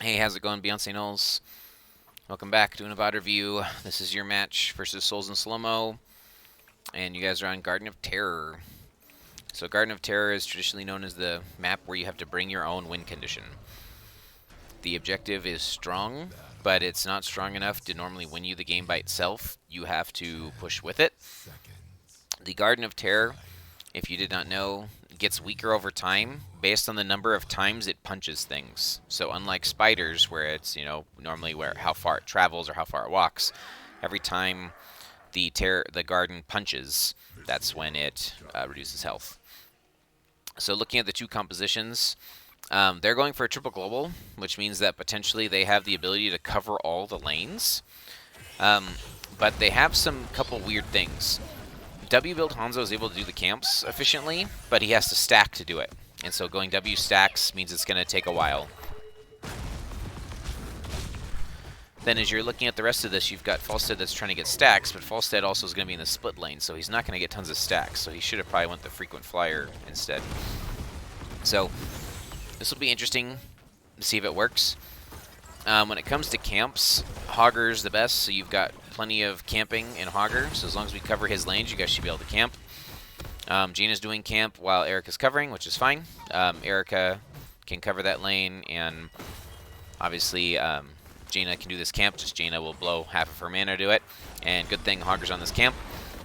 Hey, how's it going, Beyonce Knolls? Welcome back, doing a VoD review. This is your match versus Souls in Slow-Mo, and you guys are on Garden of Terror. So Garden of Terror is traditionally known as the map where you have to bring your own win condition. The objective is strong, but it's not strong enough to normally win you the game by itself. You have to push with it. The Garden of Terror, if you did not know, gets weaker over time based on the number of times it punches things. So unlike spiders, where it's, normally where how far it travels or how far it walks, every time the garden punches, that's when it reduces health. So looking at the two compositions, they're going for a triple global, which means that potentially they have the ability to cover all the lanes. But they have some couple weird things. W build Hanzo is able to do the camps efficiently, but he has to stack to do it. And so going W stacks means it's going to take a while. Then as you're looking at the rest of this, you've got Falstead that's trying to get stacks, but Falstead also is going to be in the split lane, so he's not going to get tons of stacks. So he should have probably went the frequent flyer instead. So this will be interesting to see if it works. When it comes to camps, Hogger's the best, so you've got plenty of camping in Hogger, so as long as we cover his lanes, you guys should be able to camp. Jaina's doing camp while Erica's covering, which is fine. Erica can cover that lane, and obviously Jaina can do this camp, just Jaina will blow half of her mana to do it, and good thing Hogger's on this camp.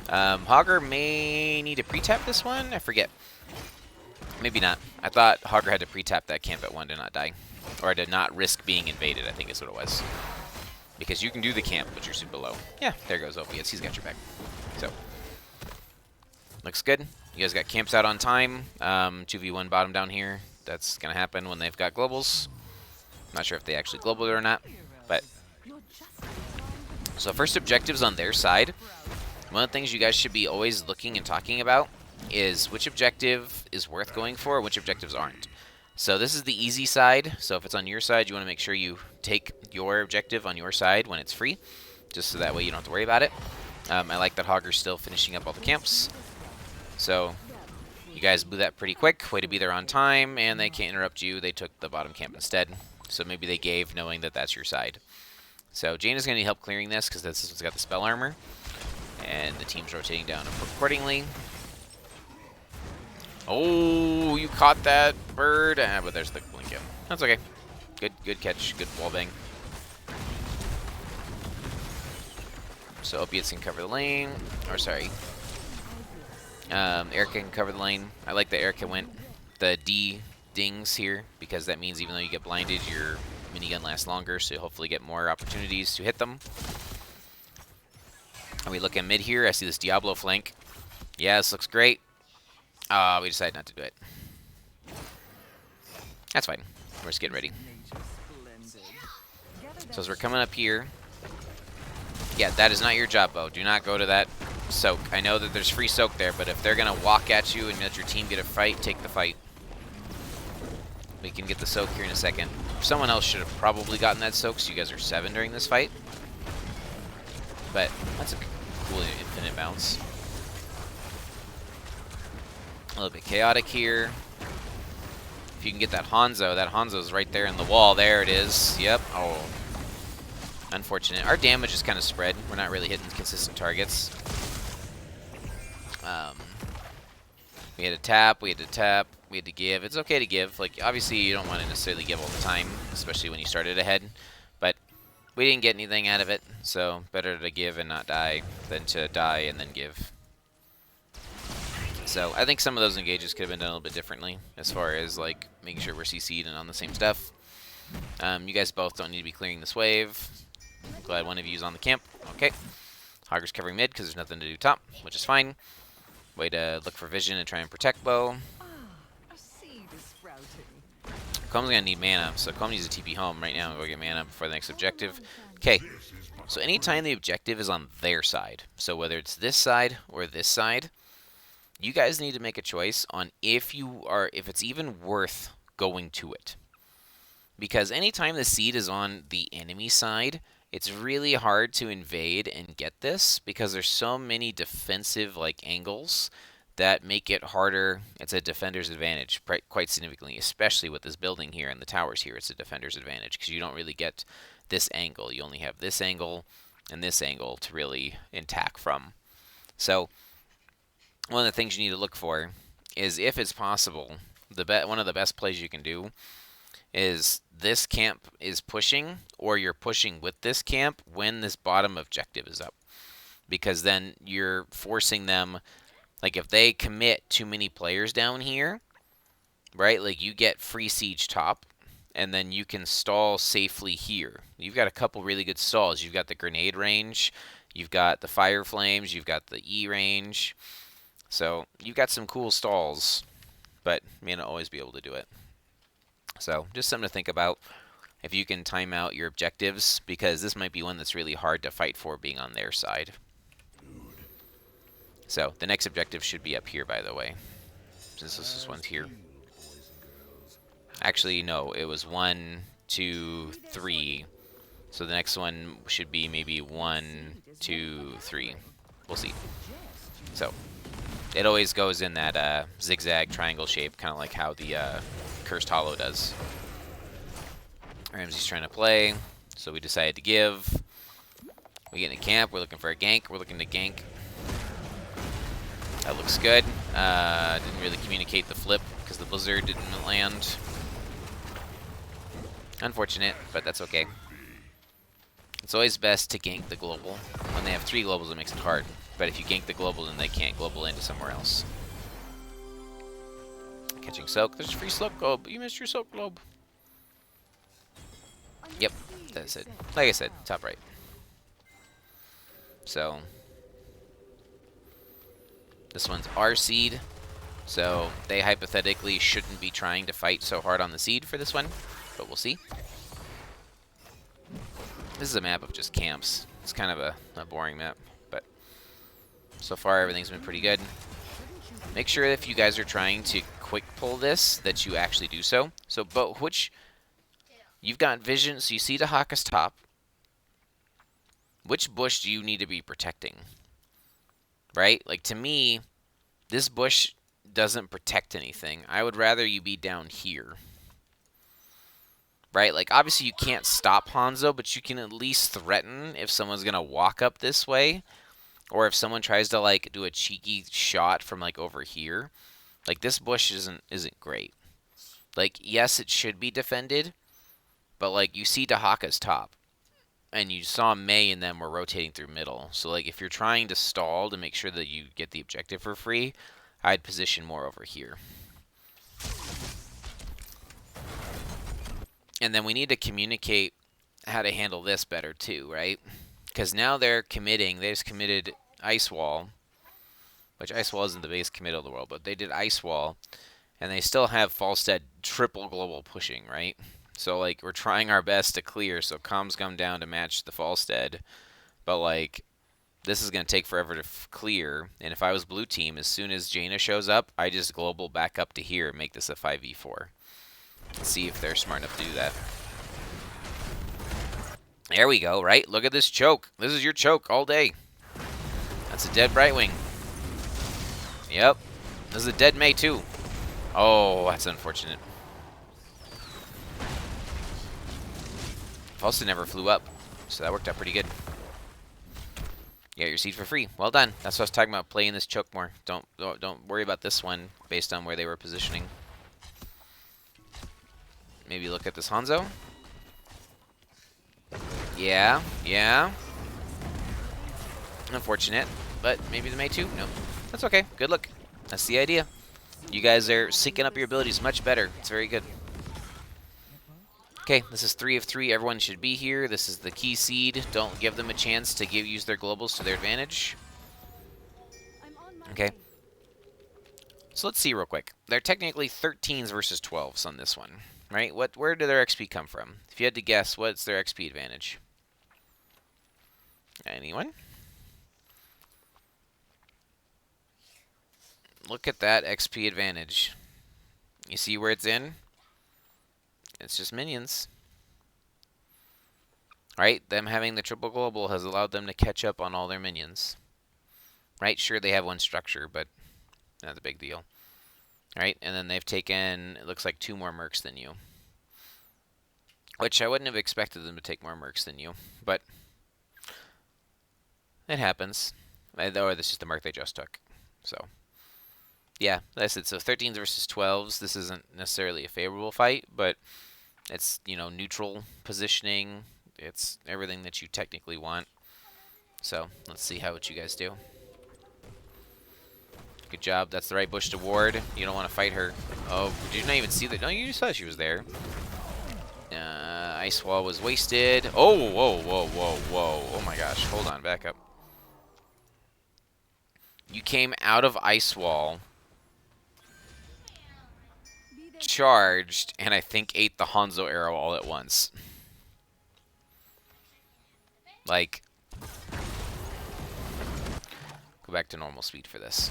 Hogger may need to pre-tap this one, I forget. Maybe not. I thought Hogger had to pre-tap that camp at 1 to not die. Or to not risk being invaded, I think is what it was. Because you can do the camp, but you're super low. Yeah, there goes Opiates. He's got your back. So, looks good. You guys got camps out on time. 2v1 bottom down here. That's going to happen when they've got globals. Not sure if they actually global it or not. But, so first objectives on their side. One of the things you guys should be always looking and talking about is which objective is worth going for and which objectives aren't. So this is the easy side, so if it's on your side, you want to make sure you take your objective on your side when it's free, just so that way you don't have to worry about it. I like that Hogger's still finishing up all the camps. So you guys blew that pretty quick, way to be there on time, and they can't interrupt you. They took the bottom camp instead, so maybe they gave knowing that that's your side. So Jaina's going to need help clearing this because this one's got the spell armor, and the team's rotating down accordingly. Oh, you caught that bird. But there's the blink in. That's okay. Good catch. Good wall bang. So Opiates can cover the lane. Or sorry. Erica can cover the lane. I like that Erica went the D dings here because that means even though you get blinded, your minigun lasts longer, so you'll hopefully get more opportunities to hit them. And we look at mid here. I see this Diablo flank. Yeah, this looks great. We decided not to do it. That's fine. We're just getting ready. So as we're coming up here, yeah, that is not your job, Bo. Do not go to that soak. I know that there's free soak there, but if they're going to walk at you and let your team get a fight, take the fight. We can get the soak here in a second. Someone else should have probably gotten that soak, so you guys are 7 during this fight. But that's a cool infinite bounce. A little bit chaotic here. If you can get that Hanzo's right there in the wall. There it is. Yep. Oh. Unfortunate. Our damage is kind of spread. We're not really hitting consistent targets. We had to tap, we had to give. It's okay to give. Like, obviously you don't want to necessarily give all the time, especially when you started ahead. But we didn't get anything out of it, so better to give and not die than to die and then give. So I think some of those engages could have been done a little bit differently as far as like making sure we're CC'd and on the same stuff. You guys both don't need to be clearing this wave. Glad one of you is on the camp. Okay. Hogger's covering mid because there's nothing to do top, which is fine. Way to look for vision and try and protect Bo. Comb's going to need mana, so Comb needs a TP home right now and go get mana before the next objective. Okay. So anytime the objective is on their side, so whether it's this side or this side, you guys need to make a choice on if it's even worth going to it. Because anytime the seed is on the enemy side, it's really hard to invade and get this because there's so many defensive like angles that make it harder. It's a defender's advantage quite significantly, especially with this building here and the towers here. It's a defender's advantage because you don't really get this angle. You only have this angle and this angle to really attack from. So one of the things you need to look for is, if it's possible, one of the best plays you can do is this camp is pushing, or you're pushing with this camp when this bottom objective is up. Because then you're forcing them, like if they commit too many players down here, right, like you get free siege top, and then you can stall safely here. You've got a couple really good stalls. You've got the grenade range, you've got the fire flames, you've got the E range. So you've got some cool stalls, but may not always be able to do it. So just something to think about if you can time out your objectives, because this might be one that's really hard to fight for being on their side. So the next objective should be up here, by the way, since this one's here. Actually, no, it was 1, 2, 3. So the next one should be maybe 1, 2, 3. We'll see. So it always goes in that zigzag triangle shape, kind of like how the Cursed Hollow does. Ramsey's trying to play, so we decided to give. We get in a camp. We're looking for a gank. We're looking to gank. That looks good. Didn't really communicate the flip because the blizzard didn't land. Unfortunate, but that's okay. It's always best to gank the global. When they have 3 globals, it makes it hard. But if you gank the global, then they can't global into somewhere else. Catching soak. There's a free soak globe. You missed your soak globe. Yep, that's it. Like I said, top right. So this one's our seed. So they hypothetically shouldn't be trying to fight so hard on the seed for this one, but we'll see. This is a map of just camps. It's kind of a boring map, but so far everything's been pretty good. Make sure if you guys are trying to quick pull this, that you actually do so. So, but which, you've got vision, so you see Dahaka's top. Which bush do you need to be protecting? Right? Like, to me, this bush doesn't protect anything. I would rather you be down here. Right? Like, obviously you can't stop Hanzo, but you can at least threaten if someone's going to walk up this way. Or if someone tries to, like, do a cheeky shot from, like, over here. Like, this bush isn't great. Like, yes, it should be defended. But, like, you see Dahaka's top. And you saw Mei and them were rotating through middle. So, like, if you're trying to stall to make sure that you get the objective for free, I'd position more over here. And then we need to communicate how to handle this better too, right? Because now they're committing. They just committed Ice Wall, which Ice Wall isn't the biggest commit of the world, but they did Ice Wall, and they still have Falstead triple global pushing, right? So, like, we're trying our best to clear, so comms come down to match the Falstead, but, like, this is going to take forever to clear, and if I was blue team, as soon as Jaina shows up, I just global back up to here and make this a 5v4. Let's see if they're smart enough to do that. There we go, right? Look at this choke. This is your choke all day. That's a dead Brightwing. Yep. This is a dead Mei too. Oh, that's unfortunate. Falstead never flew up, so that worked out pretty good. You got your seed for free. Well done. That's what I was talking about, playing this choke more. Don't worry about this one based on where they were positioning. Maybe look at this Hanzo. Yeah. Unfortunate, but maybe the Mei too? No. That's okay. Good luck. That's the idea. You guys are syncing up your abilities much better. It's very good. Okay, this is 3 of 3. Everyone should be here. This is the key seed. Don't give them a chance to use their globals to their advantage. Okay. So let's see real quick. They're technically 13s versus 12s on this one, right? Where did their XP come from? If you had to guess, what's their XP advantage? Anyone? Look at that XP advantage. You see where it's in? It's just minions. Right? Them having the triple global has allowed them to catch up on all their minions. Right? Sure, they have one structure, but Not a big deal. Alright, and then they've taken, it looks like 2 more mercs than you. Which I wouldn't have expected them to take more mercs than you, but it happens. Or this is the merc they just took. So, yeah, that's it. So 13s versus 12s, this isn't necessarily a favorable fight, but it's, you know, neutral positioning. It's everything that you technically want. So, let's see what you guys do. Good job. That's the right bush to ward. You don't want to fight her. Oh, did you not even see that? No, you saw she was there. Ice wall was wasted. Oh, whoa, whoa, whoa, whoa. Oh my gosh. Hold on, back up. You came out of ice wall, charged, and I think ate the Hanzo arrow all at once. Like, go back to normal speed for this.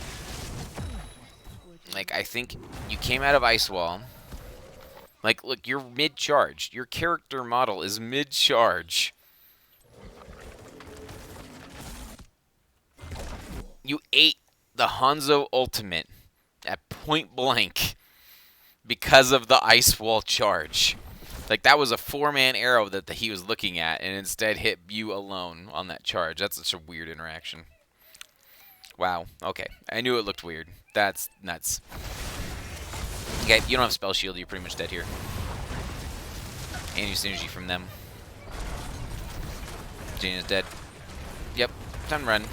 Like, I think you came out of ice wall. Like, look, you're mid-charge. Your character model is mid-charge. You ate the Hanzo ultimate at point blank because of the ice wall charge. Like, that was a 4-man arrow that he was looking at, and instead hit you alone on that charge. That's such a weird interaction. Wow. Okay. I knew it looked weird. That's nuts. Okay, you don't have spell shield. You're pretty much dead here. And you synergy from them. Jaina's dead. Yep. Time to run.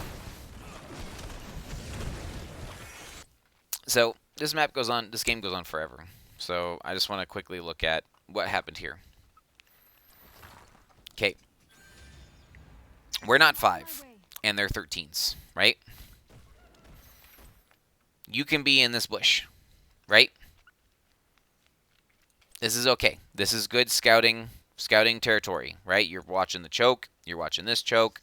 So, this map goes on, this game goes on forever. So, I just want to quickly look at what happened here. Okay. We're not 5, and they're 13s, right? You can be in this bush, right? This is okay. This is good scouting territory, right? You're watching the choke. You're watching this choke.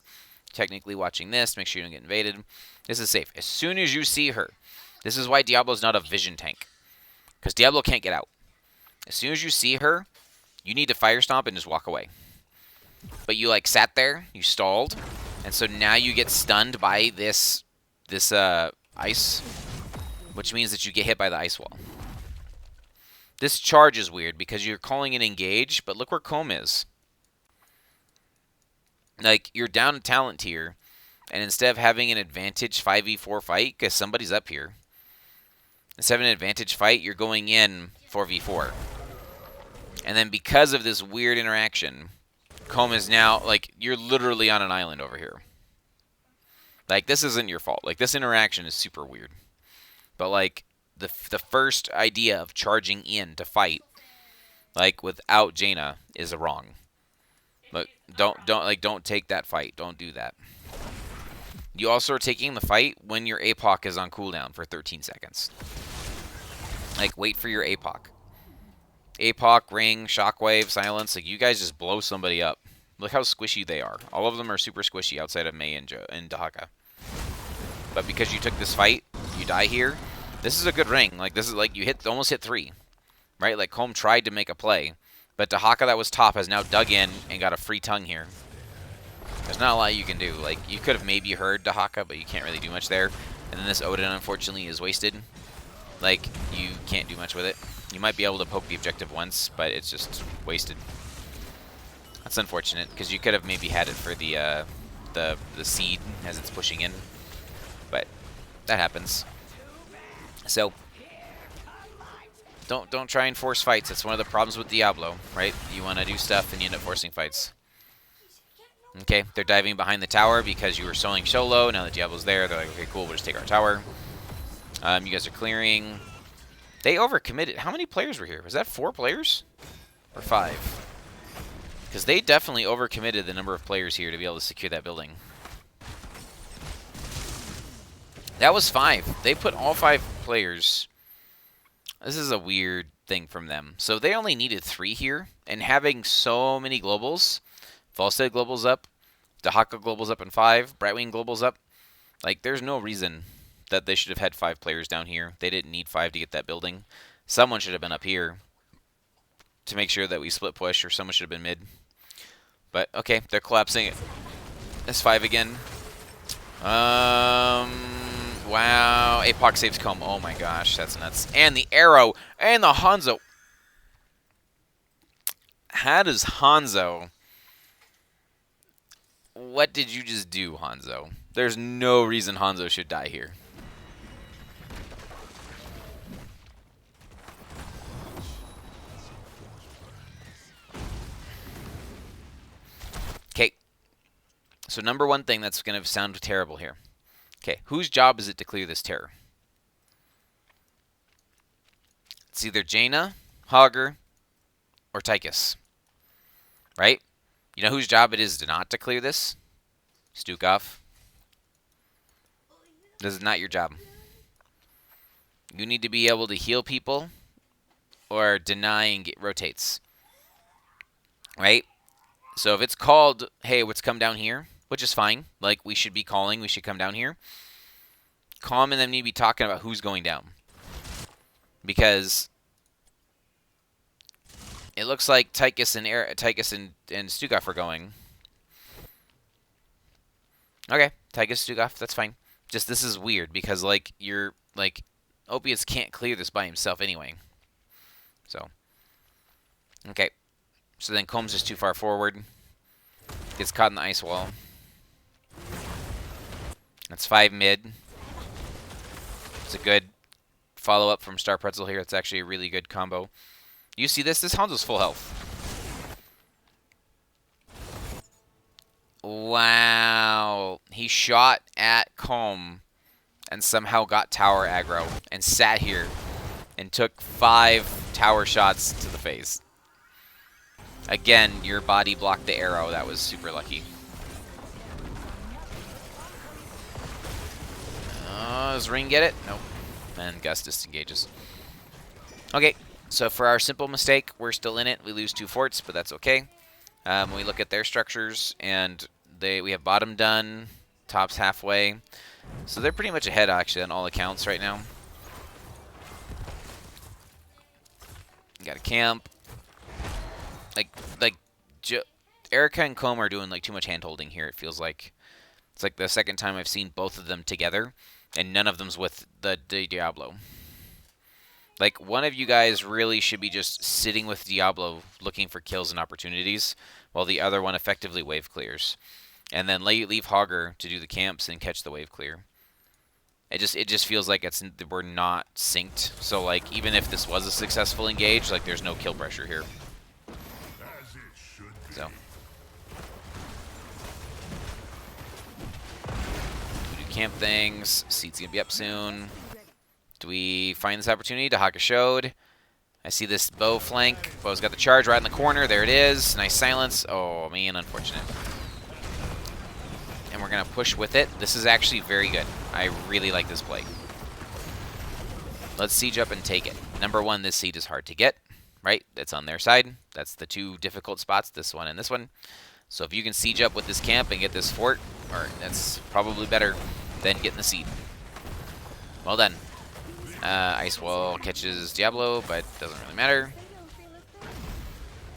Technically watching this. Make sure you don't get invaded. This is safe. As soon as you see her, this is why Diablo's not a vision tank. Because Diablo can't get out. As soon as you see her, you need to fire stomp and just walk away. But you, like, sat there. You stalled. And so now you get stunned by this ice, which means that you get hit by the ice wall. This charge is weird because you're calling it engage, but look where Comb is. Like, you're down a talent tier, and instead of having an advantage 5v4 fight, because somebody's up here, instead of an advantage fight, you're going in 4v4. And then because of this weird interaction, Comb is now, like, you're literally on an island over here. Like, this isn't your fault. Like, this interaction is super weird. But, like, the first idea of charging in to fight, like, without Jaina is wrong. Look, don't take that fight. Don't do that. You also are taking the fight when your APOC is on cooldown for 13 seconds. Like, wait for your APOC. APOC, ring, shockwave, silence. Like, you guys just blow somebody up. Look how squishy they are. All of them are super squishy outside of Mei and Dahaka. But because you took this fight, you die here. This is a good ring. Like, this is like you almost hit 3. Right? Like, Comb tried to make a play. But Dahaka that was top has now dug in and got a free tongue here. There's not a lot you can do. Like, you could have maybe heard Dahaka, but you can't really do much there. And then this Odin, unfortunately, is wasted. Like, you can't do much with it. You might be able to poke the objective once, but it's just wasted. That's unfortunate, because you could have maybe had it for the seed as it's pushing in. But that happens. So, don't try and force fights. That's one of the problems with Diablo, right? You want to do stuff and you end up forcing fights. Okay, they're diving behind the tower because you were soloing solo. Now that Diablo's there, they're like, okay, cool, we'll just take our tower. You guys are clearing. They overcommitted. How many players were here? Was that 4 players? Or 5? Because they definitely overcommitted the number of players here to be able to secure that building. That was 5. They put all 5 players. This is a weird thing from them. So they only needed 3 here. And having so many globals, Falstead global's up, Dahaka global's up in 5, Brightwing global's up. Like, there's no reason that they should have had 5 players down here. They didn't need 5 to get that building. Someone should have been up here to make sure that we split push, or someone should have been mid. But, okay, they're collapsing it. It's 5 again. Wow. APOC saves Comb. Oh my gosh, that's nuts. And the arrow. And the Hanzo. How does Hanzo... What did you just do, Hanzo? There's no reason Hanzo should die here. Okay. So number one thing that's going to sound terrible here. Okay, whose job is it to clear this terror? It's either Jaina, Hogger, or Tychus. Right? You know whose job it is to not to clear this? Stukov. This is not your job. You need to be able to heal people or denying it rotates. Right? So if it's called, hey, let's come down here, which is fine. Like, we should be calling, we should come down here. Calm and them need to be talking about who's going down. Because it looks like Tychus and Stukov are going. Okay, Tychus, Stukov, that's fine. Just this is weird because like Opiates can't clear this by himself anyway. So okay. So then Combs is too far forward. Gets caught in the ice wall. That's 5 mid. It's a good follow-up from Star Pretzel here. It's actually a really good combo. You see this? This Hanzo's full health. Wow. He shot at Comb and somehow got tower aggro and sat here and took 5 tower shots to the face. Again, your body blocked the arrow. That was super lucky. Does Ring get it? Nope. And Gus disengages. Okay, so for our simple mistake, we're still in it. We lose 2 forts, but that's okay. We look at their structures, and we have bottom done, top's halfway. So they're pretty much ahead, actually, on all accounts right now. Got a camp. Erica and Comb are doing like too much hand-holding here, it feels like. It's like the second time I've seen both of them together, and none of them's with the Diablo. Like, one of you guys really should be just sitting with Diablo looking for kills and opportunities, while the other one effectively wave clears. And then leave Hogger to do the camps and catch the wave clear. It just feels like we're not synced. So, like, even if this was a successful engage, like, there's no kill pressure here. So. We do camp things. Seat's gonna be up soon. Do we find this opportunity? Dahaka showed. I see this bow flank. Bow's got the charge right in the corner. There it is. Nice silence. Oh, man, unfortunate. And we're going to push with it. This is actually very good. I really like this play. Let's siege up and take it. Number one, this seed is hard to get, right? It's on their side. That's the 2 difficult spots, this one and this one. So if you can siege up with this camp and get this fort, or that's probably better than getting the seed. Well done. Ice Wall catches Diablo, but doesn't really matter.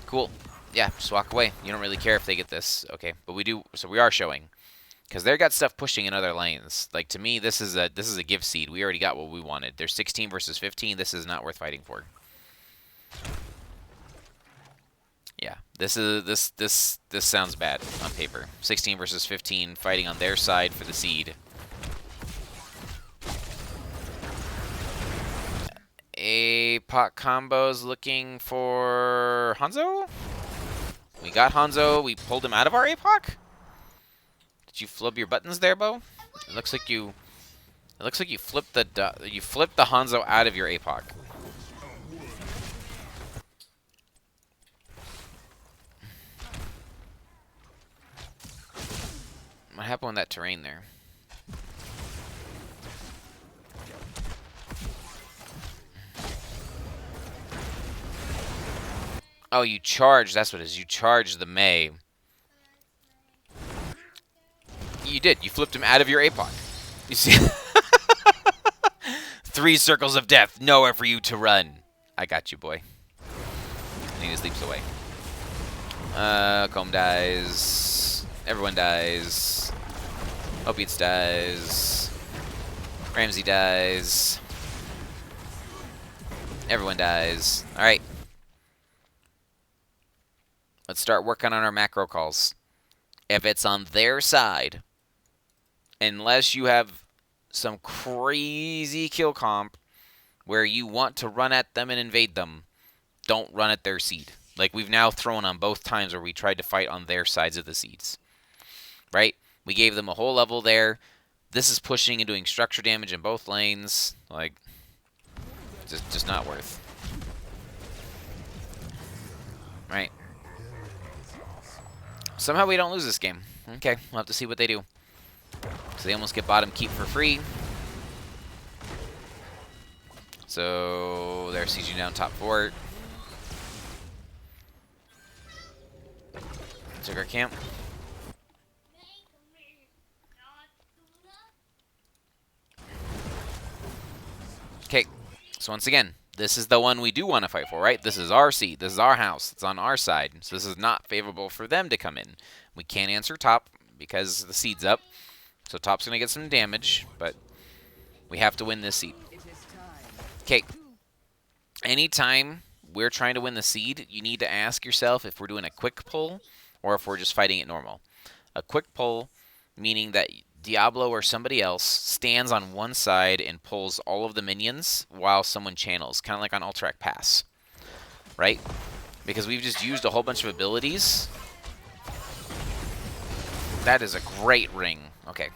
Cool. Yeah, just walk away. You don't really care if they get this. Okay, but we do. So we are showing, because they got stuff pushing in other lanes. Like, to me, this is a give seed. We already got what we wanted. There's 16 versus 15. This is not worth fighting for. Yeah, this sounds bad on paper. 16 versus 15, fighting on their side for the seed. APOC combos looking for Hanzo. We got Hanzo. We pulled him out of our APOC. Did you flub your buttons there, Bo? It looks like you. It looks like you flipped the Hanzo out of your APOC. What happened with that terrain there? Oh, you charged. That's what it is. You charged the Mei. You did. You flipped him out of your APOC. You see? 3 circles of death. Nowhere for you to run. I got you, boy. And he just leaps away. Comb dies. Everyone dies. Opiates dies. Ramsey dies. Everyone dies. Alright. Let's start working on our macro calls. If it's on their side, unless you have some crazy kill comp where you want to run at them and invade them, don't run at their seed. Like we've now thrown on both times where we tried to fight on their sides of the seeds. Right? We gave them a whole level there. This is pushing and doing structure damage in both lanes. Like, just not worth. Right. Somehow we don't lose this game. Okay, we'll have to see what they do. So they almost get bottom keep for free. So they're sieging down top fort. Took our camp. Okay, so once again, this is the one we do want to fight for, right? This is our seed. This is our house. It's on our side. So this is not favorable for them to come in. We can't answer top because the seed's up. So top's going to get some damage, but we have to win this seed. Okay. Anytime we're trying to win the seed, you need to ask yourself if we're doing a quick pull or if we're just fighting it normal. A quick pull meaning that Diablo or somebody else stands on one side and pulls all of the minions while someone channels, kind of like on Alterac Pass, right? Because we've just used a whole bunch of abilities. That is a great ring. Okay.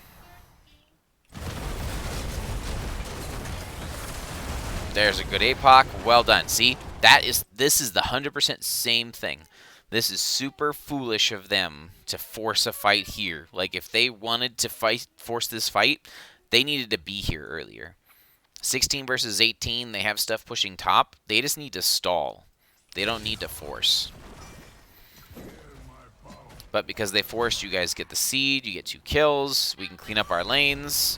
There's a good APOC. Well done. See? This is the 100% same thing. This is super foolish of them to force a fight here. Like, if they wanted to force this fight, they needed to be here earlier. 16 versus 18, they have stuff pushing top. They just need to stall. They don't need to force. But because they forced, you guys get the seed, you get 2 kills, we can clean up our lanes.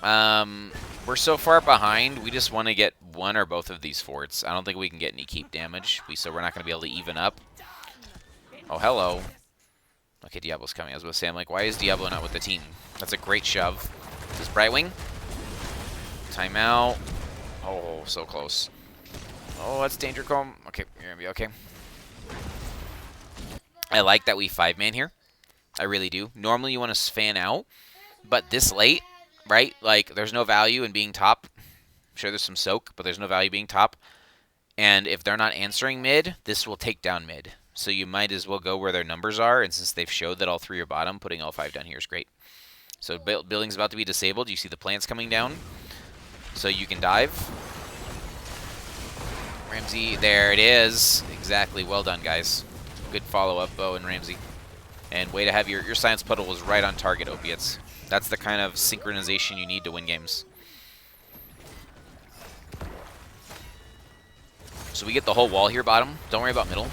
We're so far behind, we just want to get one or both of these forts. I don't think we can get any keep damage, so we're not going to be able to even up. Oh, hello. Okay, Diablo's coming. I was going to say, I'm like, why is Diablo not with the team? That's a great shove. This Brightwing. Timeout. Oh, so close. Oh, that's Danger Comb. Okay, you're going to be okay. I like that we 5-man here. I really do. Normally you want to fan out, but this late, right? Like, there's no value in being top. I'm sure there's some soak, but there's no value being top. And if they're not answering mid, this will take down mid. So you might as well go where their numbers are, and since they've showed that all 3 are bottom, putting all 5 down here is great. So building's about to be disabled. You see the plants coming down. So you can dive. Ramsey, there it is. Exactly. Well done, guys. Good follow-up, Bo and Ramsey. And way to have your Science Puddle was right on target, Opiates. That's the kind of synchronization you need to win games. So we get the whole wall here, bottom. Don't worry about middle.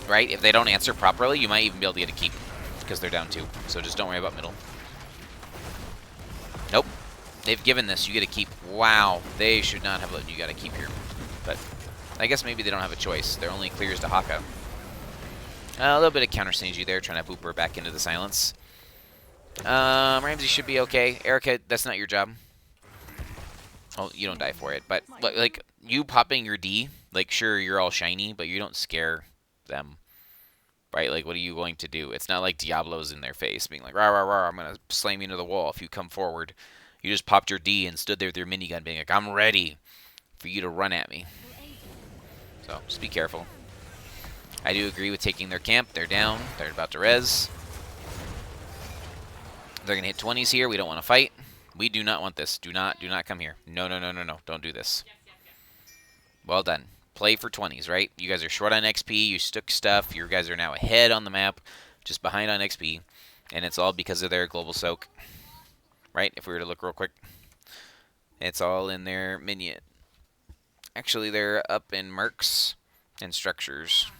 Right? If they don't answer properly, you might even be able to get a keep because they're down 2. So just don't worry about middle. Nope. They've given this. You get a keep. Wow. They should not have let you got a keep here. But I guess maybe they don't have a choice. Their only clear is to Haka. A little bit of counter synergy there, trying to boop her back into the silence. Ramsey should be okay. Erica, that's not your job. Oh, you don't die for it. But, like, you popping your D, like, sure, you're all shiny, but you don't scare them. Right? Like, what are you going to do? It's not like Diablo's in their face, being like, rah, rah, rah, I'm going to slam you into the wall if you come forward. You just popped your D and stood there with your minigun being like, I'm ready for you to run at me. So, just be careful. I do agree with taking their camp. They're down. They're about to res. They're going to hit 20s here. We don't want to fight. We do not want this. Do not come here. No, no, no, no, no. Don't do this. Well done. Play for 20s, right? You guys are short on XP. You took stuff. You guys are now ahead on the map, just behind on XP. And it's all because of their global soak. Right? If we were to look real quick. It's all in their minion. Actually, they're up in mercs and structures.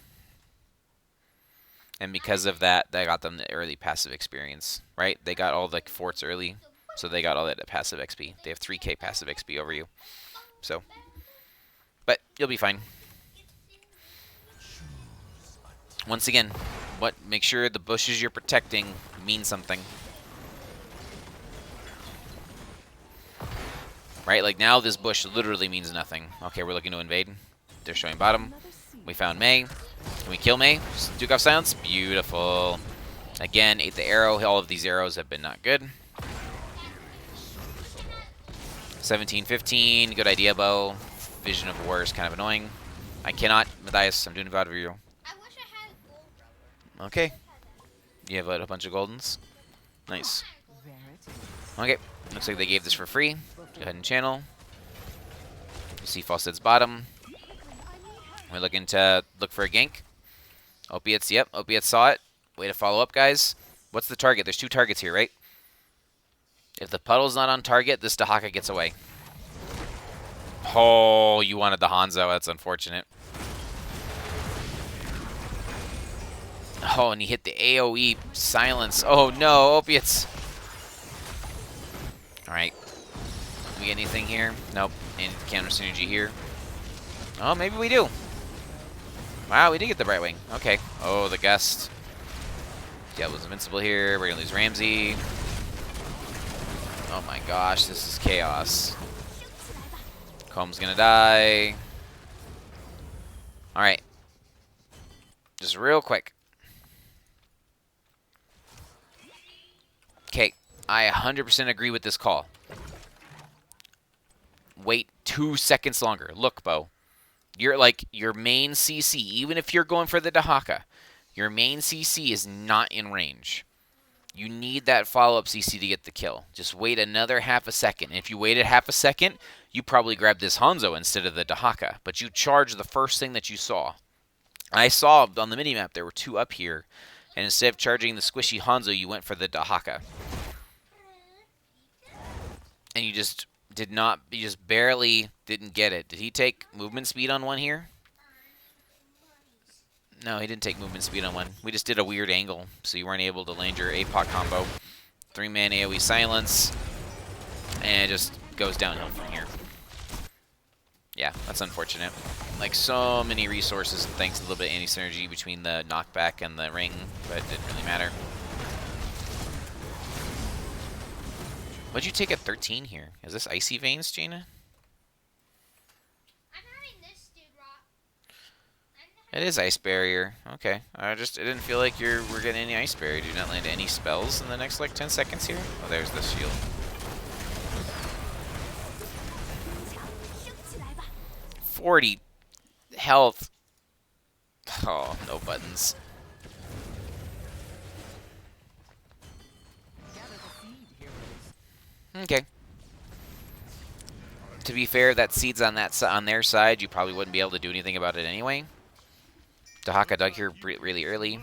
And because of that, that got them the early passive experience, right? They got all the forts early, so they got all that passive XP. They have 3k passive XP over you. So, but you'll be fine. Once again, make sure the bushes you're protecting mean something. Right? Like, now this bush literally means nothing. Okay, we're looking to invade. They're showing bottom. We found Mei. Can we kill Mei? Duke off silence? Beautiful. Again, ate the arrow. All of these arrows have been not good. 17-15. Good idea, Bo. Vision of War is kind of annoying. I cannot. Matthias, I'm doing a VoD review. I wish I had gold, rubber. Okay. You have a bunch of goldens. Nice. Okay. Looks like they gave this for free. Go ahead and channel. You see Falstead's bottom. We're looking to look for a gank. Opiates, yep. Opiates saw it. Way to follow up, guys. What's the target? There's 2 targets here, right? If the puddle's not on target, this Dahaka gets away. Oh, you wanted the Hanzo. That's unfortunate. Oh, and he hit the AoE silence. Oh, no. Opiates. All right. We get anything here? Nope. Any counter synergy here? Oh, maybe we do. Wow, we did get the Brightwing. Okay. Oh, the Gust. Diablo's invincible here. We're going to lose Ramsey. Oh my gosh, this is chaos. Comb's going to die. Alright. Just real quick. Okay, I 100% agree with this call. Wait 2 seconds longer. Look, Bo. You're like, your main CC, even if you're going for the Dahaka, your main CC is not in range. You need that follow-up CC to get the kill. Just wait another half a second. And if you waited half a second, you probably grabbed this Hanzo instead of the Dahaka. But you charged the first thing that you saw. I saw on the minimap there were 2 up here. And instead of charging the squishy Hanzo, you went for the Dahaka. And you just did not, you just barely didn't get it. Did he take movement speed on one here? No, he didn't take movement speed on one. We just did a weird angle, so you weren't able to land your APOC combo. 3-man AoE silence. And it just goes downhill from here. Yeah, that's unfortunate. Like, so many resources, and thanks to a little bit of anti-synergy between the knockback and the ring, but it didn't really matter. What'd you take at 13 here? Is this Icy Veins, Jaina? I'm having this, dude, Rock. It is Ice Barrier. Okay. I didn't feel like we're getting any Ice Barrier. Did you not land any spells in the next, like, 10 seconds here? Oh, there's the shield. $40 health. Oh, no buttons. Okay. To be fair, that seed's on their side. You probably wouldn't be able to do anything about it anyway. Dahaka dug here really early.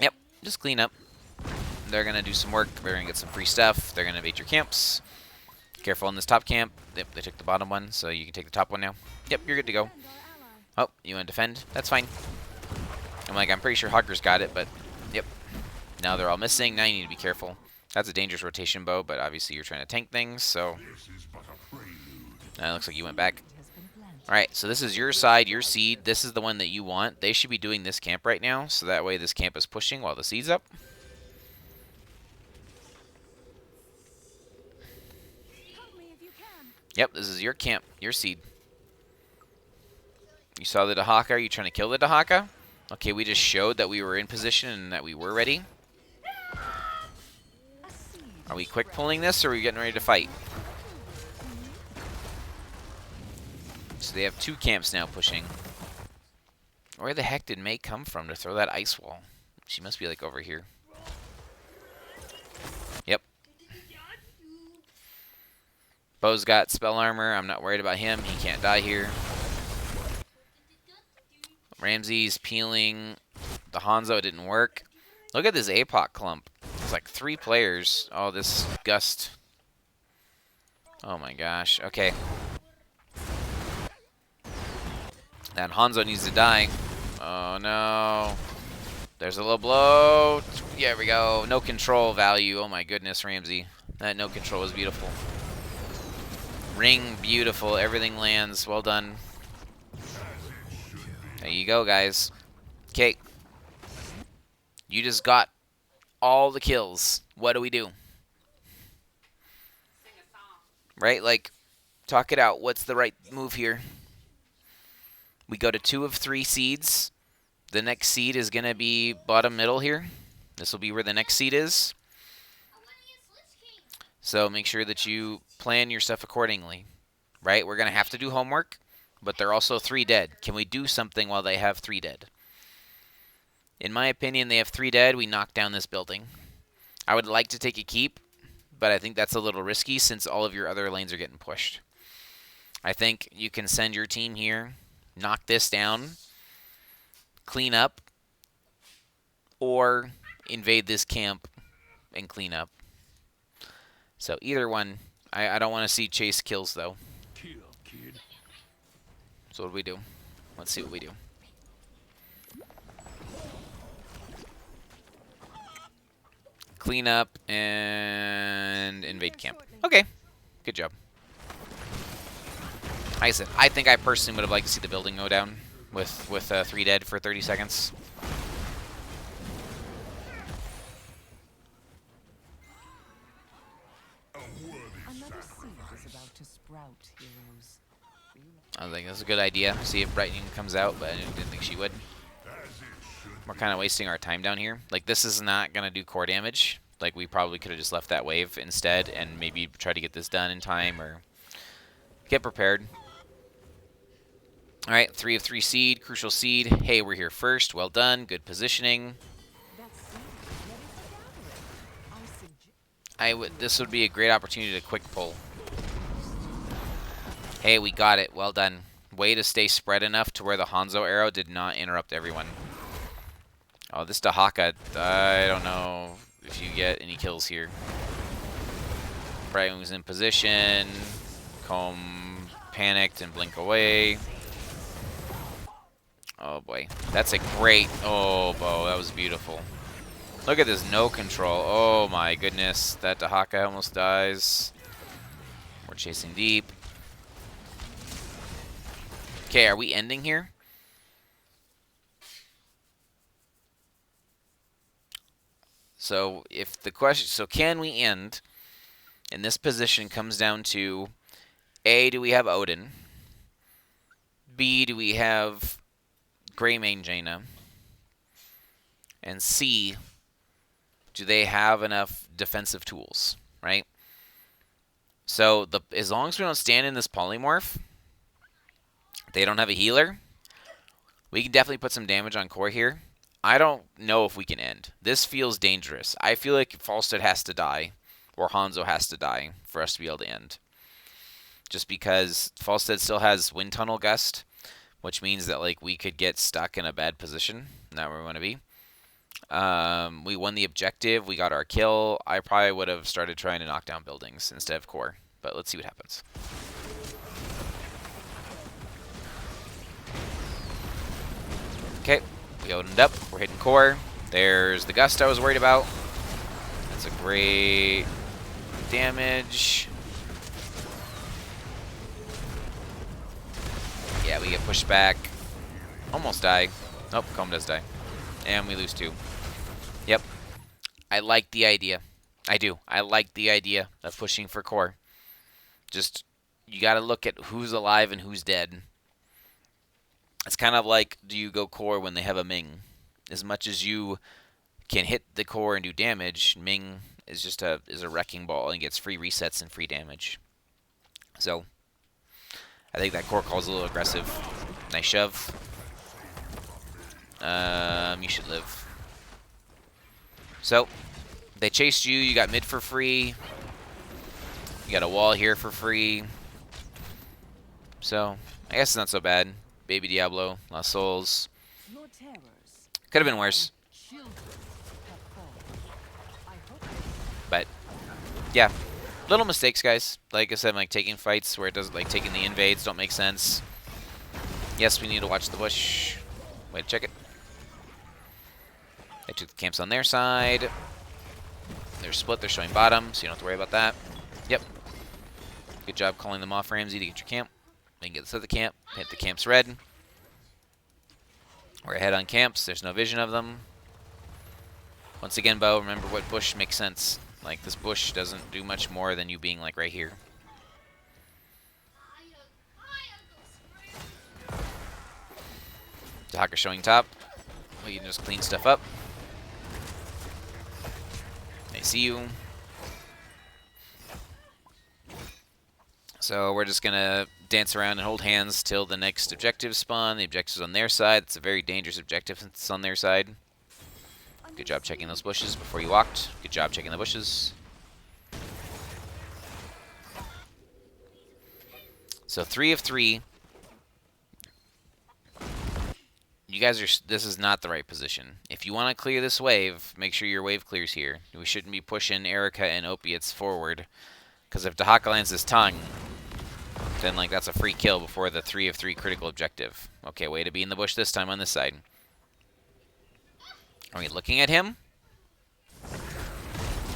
Yep, just clean up. They're gonna do some work. They're gonna get some free stuff. They're gonna invade your camps. Careful in this top camp. Yep, they took the bottom one, so you can take the top one now. Yep, you're good to go. Oh, you want to defend? That's fine. I'm pretty sure Hogger's got it, but yep. Now they're all missing. Now you need to be careful. That's a dangerous rotation bow, but obviously you're trying to tank things, so... looks like you went back. Alright, so this is your side, your seed. This is the one that you want. They should be doing this camp right now, so that way this camp is pushing while the seed's up. Yep, this is your camp, your seed. You saw the Dahaka. Are you trying to kill the Dahaka? Okay, we just showed that we were in position and that we were ready. Are we quick pulling this, or are we getting ready to fight? So they have 2 camps now pushing. Where the heck did Mei come from to throw that ice wall? She must be like over here. Yep. Bo's got spell armor. I'm not worried about him. He can't die here. Ramsey's peeling. The Hanzo didn't work. Look at this APOC clump. It's like 3 players. Oh, this Gust. Oh my gosh. Okay. That Hanzo needs to die. Oh no. There's a low blow. There we go. No control value. Oh my goodness, Ramsey. That no control was beautiful. Ring, beautiful. Everything lands. Well done. There you go, guys. Okay. You just got all the kills. What do we do? right? Like, talk it out. What's the right move here? We go to 2 of 3 seeds. The next seed is going to be bottom middle here. This will be where the next seed is. So make sure that you plan your stuff accordingly, right? We're going to have to do homework, but they're also 3 dead. Can we do something while they have 3 dead? In my opinion, they have 3 dead. We knock down this building. I would like to take a keep, but I think that's a little risky since all of your other lanes are getting pushed. I think you can send your team here, knock this down, clean up, or invade this camp and clean up. So either one. I don't want to see chase kills, though. So what do we do? Let's see what we do. Clean up and invade camp. Okay. Good job. Like I said, I think I personally would have liked to see the building go down with 3 dead for 30 seconds. Another seed is about to sprout, heroes. I think that's a good idea. See if Brightening comes out, but I didn't think she would. We're kind of wasting our time down here. Like, this is not going to do core damage. Like, we probably could have just left that wave instead and maybe try to get this done in time or get prepared. All right, 3 of 3 seed, crucial seed. Hey, we're here first. Well done. Good positioning. This would be a great opportunity to quick pull. Hey, we got it. Well done. Way to stay spread enough to where the Hanzo arrow did not interrupt everyone. Oh, this Dahaka, I don't know if you get any kills here. Bright was in position. Comb panicked and blink away. Oh boy, that's a great, oh boy, that was beautiful. Look at this no control. Oh my goodness, that Dahaka almost dies. We're chasing deep. Okay, are we ending here? So if the question, so can we end? And this position comes down to A, do we have Odin? B, do we have Greymane Jaina? And C, do they have enough defensive tools, right? So as long as we don't stand in this polymorph, they don't have a healer, we can definitely put some damage on core here. I don't know if we can end. This feels dangerous. I feel like Falstead has to die, or Hanzo has to die for us to be able to end. Just because Falstead still has Wind Tunnel Gust, which means that like we could get stuck in a bad position, not where we want to be. We won the objective. We got our kill. I probably would have started trying to knock down buildings instead of core, but let's see what happens. Okay, we opened up. We're hitting core. There's the gust I was worried about. That's a great damage. Yeah, we get pushed back. Almost die. Nope, Comb does die. And we lose 2. Yep. I like the idea. I do. I like the idea of pushing for core. Just, you got to look at who's alive and who's dead. It's kind of like, do you go core when they have a Ming? As much as you can hit the core and do damage, Ming is just a wrecking ball and gets free resets and free damage. So, I think that core call's a little aggressive. Nice shove. You should live. So, they chased you. You got mid for free. You got a wall here for free. So, I guess it's not so bad. Baby Diablo, lost souls. Could have been worse. But, yeah. Little mistakes, guys. Like I said, like taking fights where it doesn't, like taking the invades don't make sense. Yes, we need to watch the bush. Wait, check it. They took the camps on their side. They're split. They're showing bottom, so you don't have to worry about that. Yep. Good job calling them off, Ramsey, to get your camp. Then get to the camp. Hit the camps red. We're ahead on camps. There's no vision of them. Once again, Bo, remember what bush makes sense. Like, this bush doesn't do much more than you being, like, right here. Dahaka showing top. We can just clean stuff up. They see you. So we're just going to dance around and hold hands till the next objective spawn. The objective's on their side. It's a very dangerous objective since it's on their side. Good job checking those bushes before you walked. Good job checking the bushes. So 3 of 3. You guys are... This is not the right position. If you want to clear this wave, make sure your wave clears here. We shouldn't be pushing Erica and Opiates forward. Because if Dahaka lands his tongue, then like that's a free kill before the 3 of 3 critical objective. Okay, way to be in the bush this time on this side. Are we looking at him?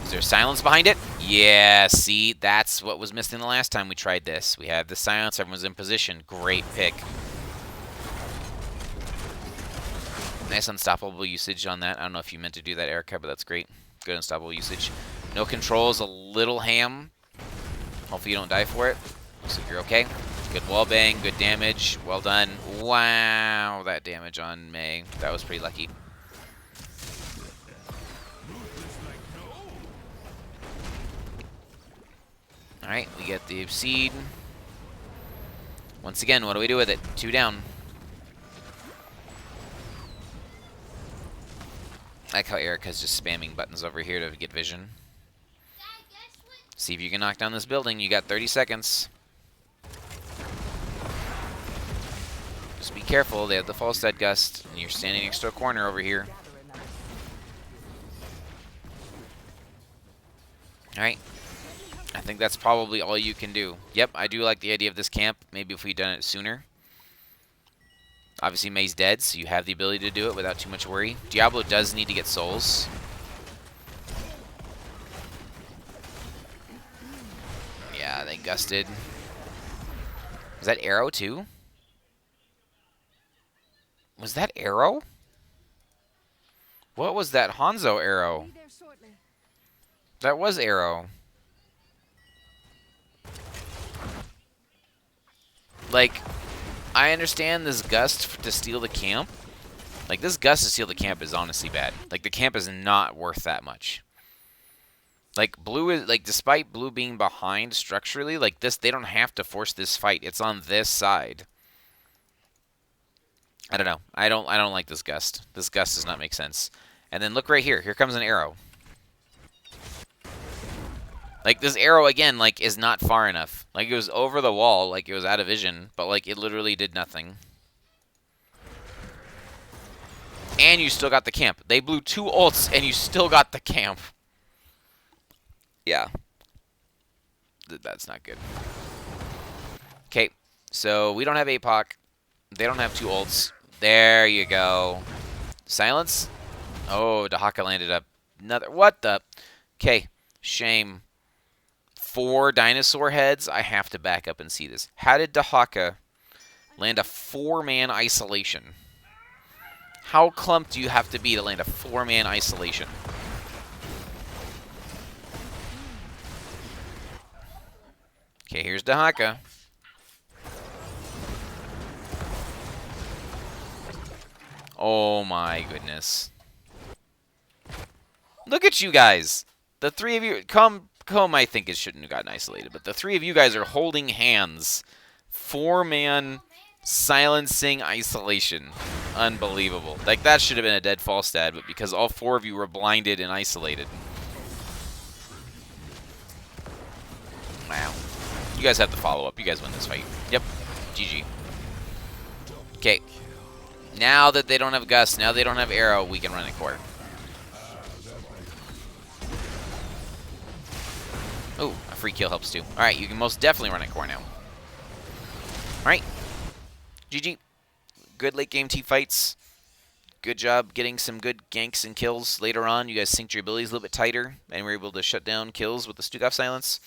Is there silence behind it? Yeah, see, that's what was missing the last time we tried this. We have the silence, everyone's in position. Great pick. Nice unstoppable usage on that. I don't know if you meant to do that, Erica, but that's great. Good unstoppable usage. No controls, a little ham. Hopefully you don't die for it. Looks like you're okay. Good wall bang, good damage. Well done. Wow, that damage on May. That was pretty lucky. Alright, we get the seed. Once again, what do we do with it? 2 down. I like how Erica's just spamming buttons over here to get vision. See if you can knock down this building. You got 30 seconds. Just be careful. They have the false dead gust, and you're standing next to a corner over here. Alright. I think that's probably all you can do. Yep, I do like the idea of this camp. Maybe if we'd done it sooner. Obviously, May's dead, so you have the ability to do it without too much worry. Diablo does need to get souls. Yeah, they gusted. Was that arrow, too? Was that arrow? What was that Hanzo arrow? That was arrow. Like, I understand this gust to steal the camp. Like, this gust to steal the camp is honestly bad. Like, the camp is not worth that much. Like, blue is, like, despite blue being behind structurally, like, this, they don't have to force this fight. It's on this side. I don't know. I don't like this gust. This gust does not make sense. And then look right here. Here comes an arrow. Like, this arrow, again, like, is not far enough. Like, it was over the wall, like, it was out of vision, but, like, it literally did nothing. And you still got the camp. They blew 2 ults, and you still got the camp. Yeah. That's not good. Okay, so we don't have APOC. They don't have 2 ults. There you go. Silence? Oh, Dahaka landed up. Another. What the? Okay, shame. 4 dinosaur heads. I have to back up and see this. How did Dahaka land a 4-man isolation? How clumped do you have to be to land a 4-man isolation? Okay, here's Dahaka. Oh my goodness. Look at you guys. The 3 of you. Comb, I think, it shouldn't have gotten isolated, but the 3 of you guys are holding hands. 4-man silencing isolation. Unbelievable. Like, that should have been a dead false stat, but because all 4 of you were blinded and isolated. Wow. You guys have the follow-up. You guys win this fight. Yep. GG. Okay. Now that they don't have Gust, now they don't have Arrow, we can run a core. Ooh, a free kill helps too. Alright, you can most definitely run a core now. Alright. GG. Good late game team fights. Good job getting some good ganks and kills later on. You guys synced your abilities a little bit tighter, and were able to shut down kills with the Stukov silence.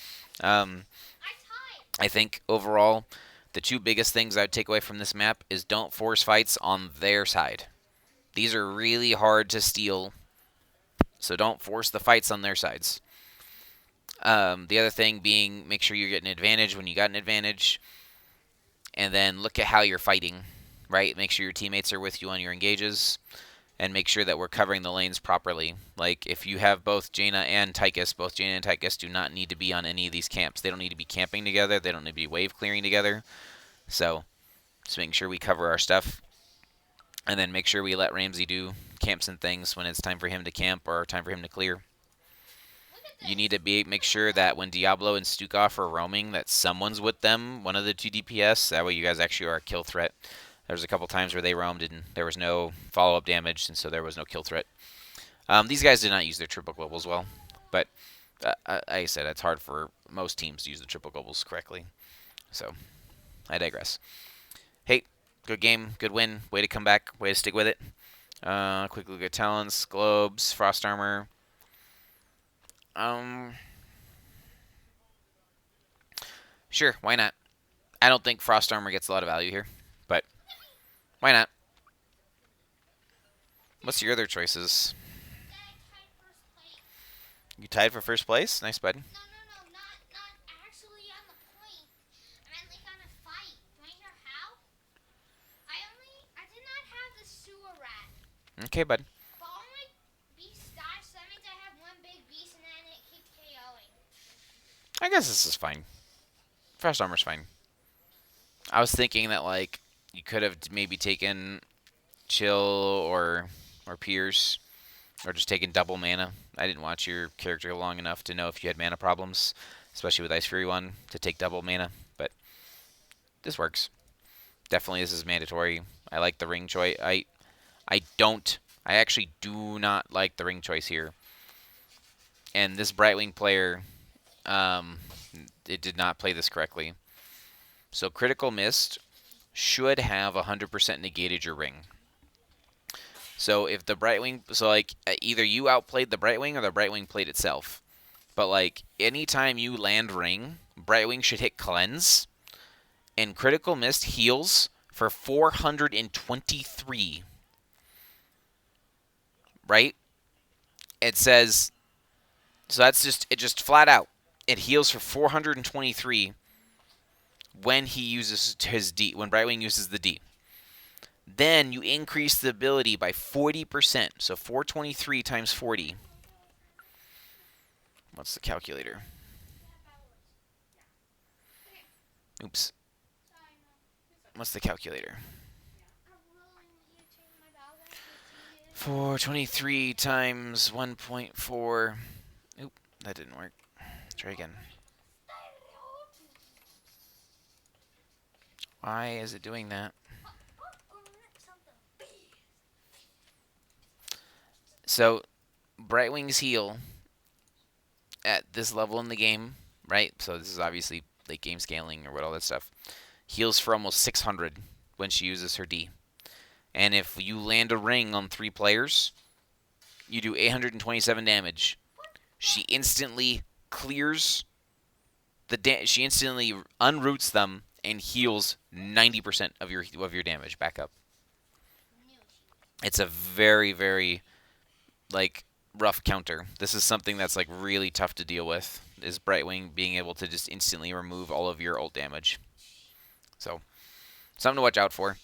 I think overall, the 2 biggest things I would take away from this map is don't force fights on their side. These are really hard to steal, so don't force the fights on their sides. The other thing being, make sure you get an advantage when you got an advantage, and then look at how you're fighting. right? Make sure your teammates are with you on your engages, and make sure that we're covering the lanes properly. Like, if you have both Jaina and Tychus, both Jaina and Tychus do not need to be on any of these camps. They don't need to be camping together. They don't need to be wave clearing together. So, just making sure we cover our stuff. And then make sure we let Ramsey do camps and things when it's time for him to camp or time for him to clear. You need to make sure that when Diablo and Stukov are roaming, that someone's with them, one of the two DPS. That way you guys actually are a kill threat. There's a couple times where they roamed and there was no follow-up damage, and so there was no kill threat. These guys did not use their triple globals well, but like I said, it's hard for most teams to use the triple globals correctly. So, I digress. Hey, good game, good win. Way to come back, way to stick with it. Quick look at talents, globes, frost armor. Sure, why not? I don't think frost armor gets a lot of value here, but why not? What's your other choices? You tied for first place? Nice, bud. No, not actually on the point. I meant like on a fight. Do I know how? I did not have the sewer rat. Okay, bud. But all my beasts died, so that means I have one big beast and then it keeps KOing. I guess this is fine. Frost armor's fine. I was thinking that, like, you could have maybe taken Chill or Piers, or just taken double mana. I didn't watch your character long enough to know if you had mana problems, especially with Ice Fury 1, to take double mana, but this works. Definitely this is mandatory. I like the ring choice. I actually do not like the ring choice here. And this Brightwing player, it did not play this correctly. So Critical Mist should have 100% negated your ring. So if the Brightwing, so like either you outplayed the Brightwing or the Brightwing played itself. But like anytime you land ring, Brightwing should hit cleanse, and Critical Mist heals for 423. Right? It says, so that's just flat out. It heals for 423 when he uses his D, when Brightwing uses the D. Then you increase the ability by 40%. So 423 times 40. What's the calculator? Oops. What's the calculator? 423 times 1.4. Oop, that didn't work. Try again. Why is it doing that? So, Brightwing's heal at this level in the game, right? So this is obviously late game scaling or what all that stuff. Heals for almost 600 when she uses her D. And if you land a ring on 3 players, you do 827 damage. She instantly clears she instantly unroots them and heals 90% of your damage back up. It's a very, very like rough counter. This is something that's like really tough to deal with, is Brightwing being able to just instantly remove all of your ult damage. So, something to watch out for.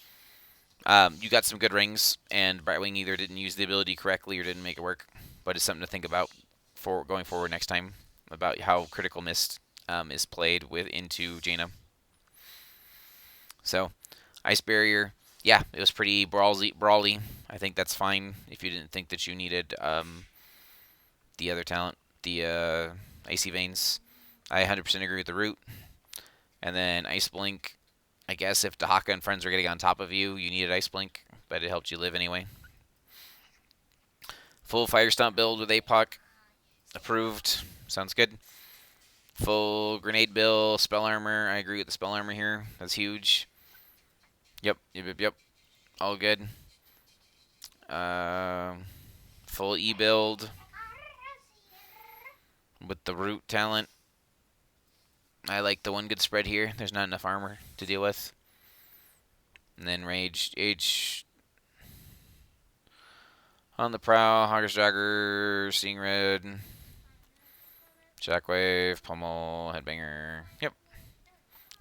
You got some good rings, and Brightwing either didn't use the ability correctly or didn't make it work, but it's something to think about for going forward next time, about how Critical Mist is played into Jaina. So, Ice Barrier, yeah, it was pretty brawly. I think that's fine if you didn't think that you needed the other talent, the Icy Veins. I 100% agree with the root. And then Ice Blink, I guess if Dahaka and friends were getting on top of you, you needed Ice Blink, but it helped you live anyway. Full Fire Stomp build with APOC. Approved. Sounds good. Full Grenade build, Spell Armor. I agree with the Spell Armor here. That's huge. Yep. All good. Full E build with the root talent. I like the one good spread here. There's not enough armor to deal with. And then Rage H on the prowl, Hogger's Jagger, Seeing Red, Shockwave, Pummel, Headbanger. Yep.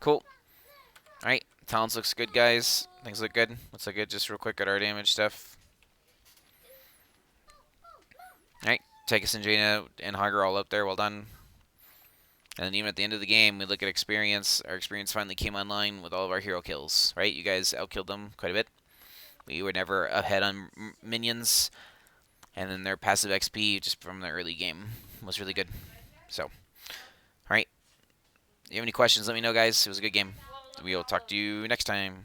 Cool. Alright, Talents looks good, guys. Things look good. Let's look at just real quick at our damage stuff. Alright, Takis and Jaina and Hager all up there. Well done. And then even at the end of the game, we look at experience. Our experience finally came online with all of our hero kills, right? You guys outkilled them quite a bit. We were never ahead on minions. And then their passive XP just from the early game was really good. So, alright. If you have any questions, let me know, guys. It was a good game. We will talk to you next time.